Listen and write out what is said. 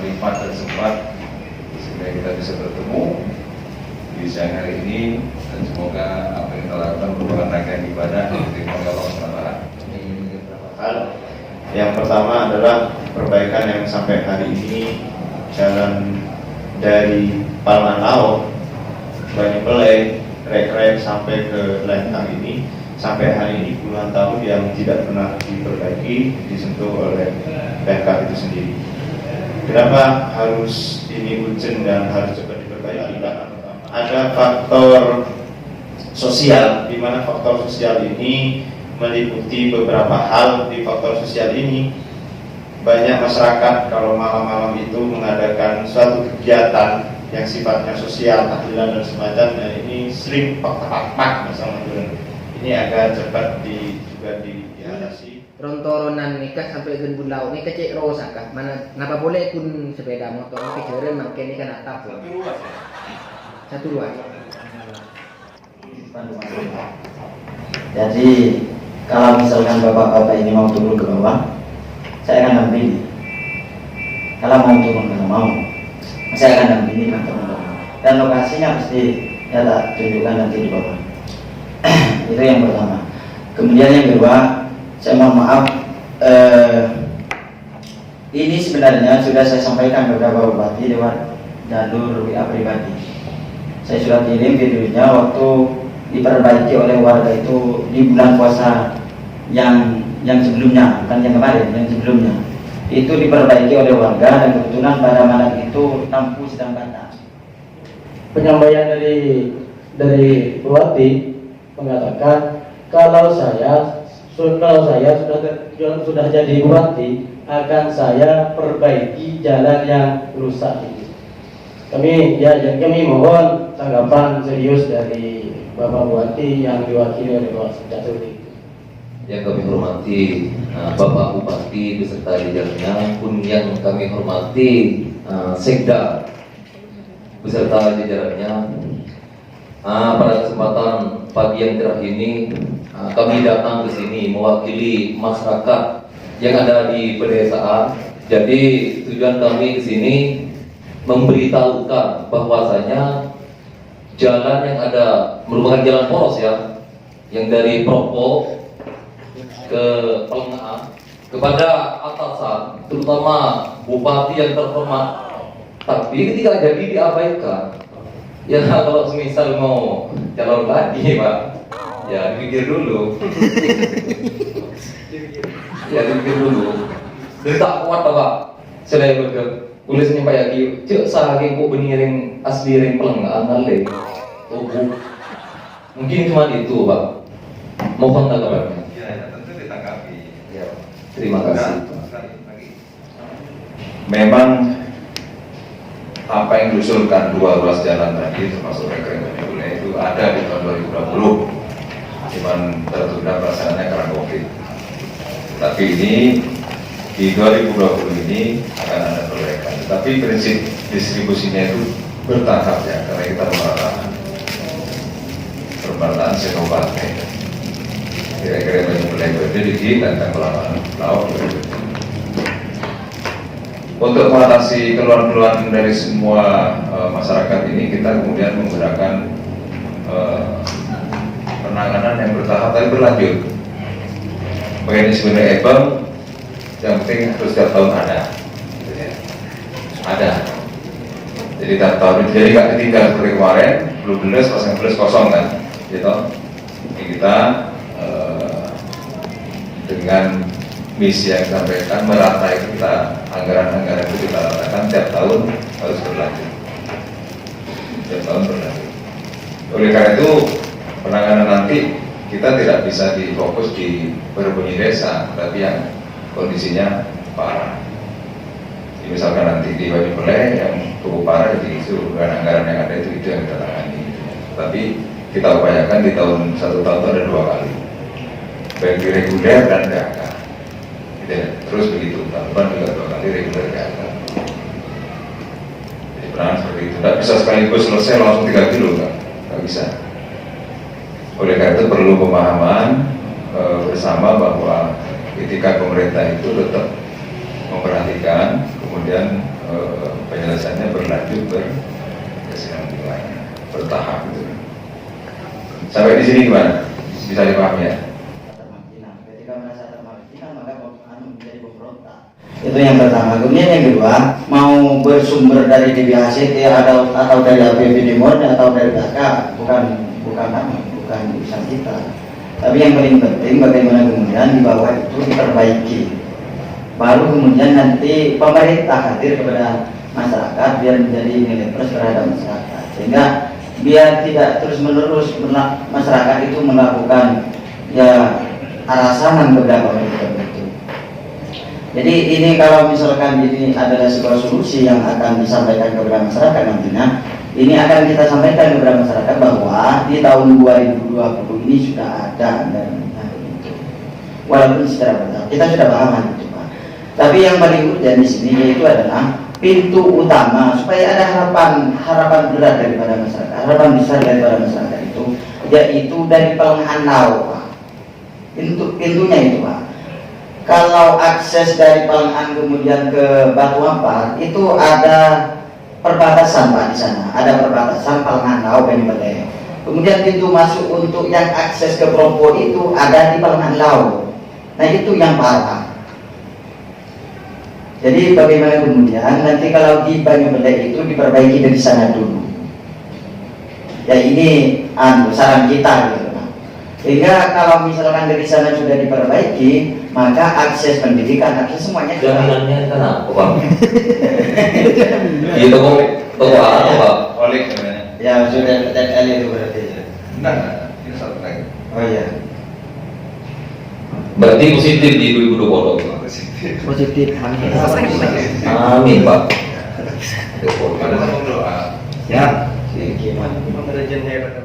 lipat dan sempat sehingga kita bisa bertemu di siang hari ini, dan semoga apa yang kita lakukan merupakan rangkaian ibadah yang diterima oleh Allah SWT. Beberapa hal. Yang pertama adalah perbaikan yang sampai hari ini jalan dari Palman Laut, Banyupele, Rek-Rek sampai ke Lentang ini sampai hari ini puluhan tahun yang tidak pernah diperbaiki, disentuh oleh Pemkab itu sendiri. Kenapa harus ini urgent dan harus cepat diperbaiki? Ada faktor sosial, di mana faktor sosial ini meliputi beberapa hal. Di faktor sosial ini banyak masyarakat kalau malam-malam itu mengadakan suatu kegiatan yang sifatnya sosial, tahlilan dan semacamnya, ini sering pak masalah ini agar cepat juga diatasi. Rontoronan nikah sampai ke Bulau ini kecil rosak kah? Mana ngapa boleh pun sepeda motor kecil makin ini kan atap. Satu ruas. Jadi kalau misalkan bapak-bapak ini mau turun ke bawah, saya akan dampingi. Kalau mau turun ke mau, saya akan dampingi kantor bawah. Dan lokasinya pasti ya tak tunjukkan nanti di bawah. Itu yang pertama. Kemudian yang kedua, saya mohon maaf, ini sebenarnya sudah saya sampaikan beberapa bupati lewat jalur WA pribadi. Saya sudah kirim videonya waktu diperbaiki oleh warga itu di bulan puasa yang sebelumnya, bukan yang kemarin, yang sebelumnya. Itu diperbaiki oleh warga dan kebetulan pada malam itu lampu sedang padam. Penyampaian dari bupati mengatakan kalau saya sudah jadi bupati akan saya perbaiki jalan yang rusak ini. Kami mohon tanggapan serius dari Bapak Bupati yang diwakili oleh Bapak Sekda. Yang kami hormati Bapak Bupati beserta jajarannya, pun yang kami hormati Sekda beserta jajarannya. Pada kesempatan pagi yang terakhir ini kami datang ke sini mewakili masyarakat yang ada di pedesaan. Jadi tujuan kami ke sini memberitahukan bahwasanya jalan yang ada merupakan jalan poros ya, yang dari Propo ke Pelengahan kepada atasan, terutama bupati yang terhormat, tapi ketika jadi diabaikan. Ya kalau semisal mau calon lagi Pak, ya dipikir dulu. Ya dipikir dulu. Dan tak kuat Pak, selain itu tulisnya Pak Yaki, cek saking kok beniring asli ring Pelengahan nale. Mungkin cuma itu Pak. Mohon tanggapannya. Ya, tentu ditanggapi. Ya, terima kasih. Memang apa yang diusulkan dua ruas jalan tadi termasuk Rek-Rek Banyupele itu ada di tahun 2020, cuman tertunda pelaksanaannya karena COVID. Tapi ini di 2020 ini akan ada perbaikan. Tapi prinsip distribusinya itu bertahap ya, karena kita pemerataan Senopati. Kira-kira Banyupele berdiri dan Palman Laut. Untuk mengatasi keluhan-keluhan dari semua masyarakat ini, kita kemudian menggunakan penanganan yang bertahap tapi berlanjut. Bagian sebenarnya EBAM, yang penting harus setiap tahun ada. Jadi tiap tahun, jadi nggak ditinggal seperti kemarin, belum belas, pasang belas kosong kan, gitu. Ini kita dengan misi yang disampaikan merata itu kita anggaran-anggaran itu kita ratakan tiap tahun harus berlanjut. Tiap tahun berlanjut. Oleh karena itu penanganan nanti kita tidak bisa difokus di berbunyi desa, tapi yang kondisinya parah. Jadi misalkan nanti di Banyupele yang cukup parah, jadi itu dengan anggaran yang ada itu yang kita tangani. Tapi kita upayakan di satu tahun itu ada 2 kali, baik di reguler dan DAK. Terus begitu, tahun juga 2 kali reguler DAK. Jadi penanganan seperti itu. Tidak bisa sekaligus selesai langsung 3 kilo, nggak bisa. Oleh karena itu perlu pemahaman bersama bahwa ketika pemerintah itu tetap memperhatikan, kemudian penyelesaiannya berlanjut berkesinambungan, bertahap gitu. Sampai di sini gimana? Bisa dipahami ya? Ketermakinan. Ketika merasa termakinan maka menjadi pemberontak. Itu yang pertama. Kemudian yang kedua, mau bersumber dari DBHCT atau dari APBD Murni atau dari BK, bukan urusan kita. Tapi yang paling penting bagaimana kemudian di bawah itu diperbaiki. Baru kemudian nanti pemerintah hadir kepada masyarakat biar menjadi nilai plus terhadap masyarakat. Sehingga biar tidak terus menerus masyarakat itu melakukan ya arasanan beberapa itu. Jadi ini kalau misalkan ini adalah sebuah solusi yang akan disampaikan kepada masyarakat nantinya, ini akan kita sampaikan kepada masyarakat bahwa di tahun 2020 ini sudah ada anggarannya itu. Walaupun secara bertahap kita sudah paham itu, Pak. Tapi yang paling urgent di sini yaitu adalah pintu utama supaya ada harapan berat daripada masyarakat, harapan besar daripada masyarakat itu, yaitu dari Pelengahan Laut, Pak. Pintunya itu, Pak. Kalau akses dari Pelengahan kemudian ke Batu Ampar itu ada perbatasan, Pak, di sana. Ada perbatasan Pelengahan Laut dan Bale. Kemudian pintu masuk untuk yang akses ke Propo itu ada di Pelengahan Laut. Nah itu yang parah. Jadi bagaimana kemudian nanti kalau di Banyumanik itu diperbaiki dari sana dulu. Ya ini saran kita gitu. Sehingga kalau misalkan dari sana sudah diperbaiki, maka akses pendidikan, akses semuanya. Jaminannya kenapa, Pak? Itu toko apa, Pak? Oleh sebenarnya. Ya sudah TNL itu berarti. Nah, ini satu lagi. Oh iya. Berarti positif di 2020. Positif. Amin, Pak. Ada sama doa. Ya. Gimana? Mengerejennya